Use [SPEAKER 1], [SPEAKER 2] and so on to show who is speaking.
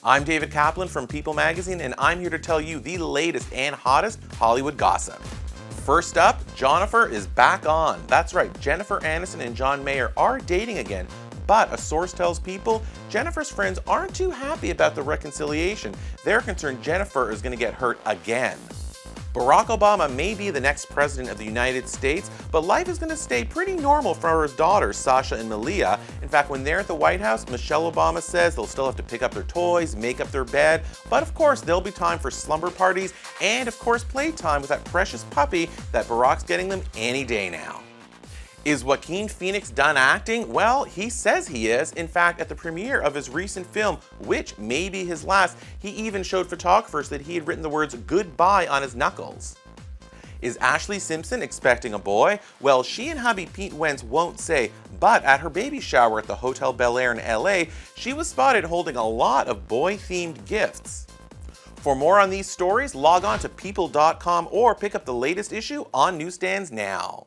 [SPEAKER 1] I'm David Caplan from People Magazine, and I'm here to tell you the latest and hottest Hollywood gossip. First up, Jennifer is back on. That's right, Jennifer Aniston and John Mayer are dating again, but a source tells People Jennifer's friends aren't too happy about the reconciliation. They're concerned Jennifer is going to get hurt again. Barack Obama may be the next president of the United States, but life is going to stay pretty normal for his daughters, Sasha and Malia. In fact, when they're at the White House, Michelle Obama says they'll still have to pick up their toys, make up their bed, but of course there'll be time for slumber parties and of course playtime with that precious puppy that Barack's getting them any day now. Is Joaquin Phoenix done acting? Well, he says he is. In fact, at the premiere of his recent film, which may be his last, he even showed photographers that he had written the words goodbye on his knuckles. Is Ashlee Simpson expecting a boy? Well, she and hubby Pete Wentz won't say, but at her baby shower at the Hotel Bel Air in LA, she was spotted holding a lot of boy-themed gifts. For more on these stories, log on to people.com or pick up the latest issue on newsstands now.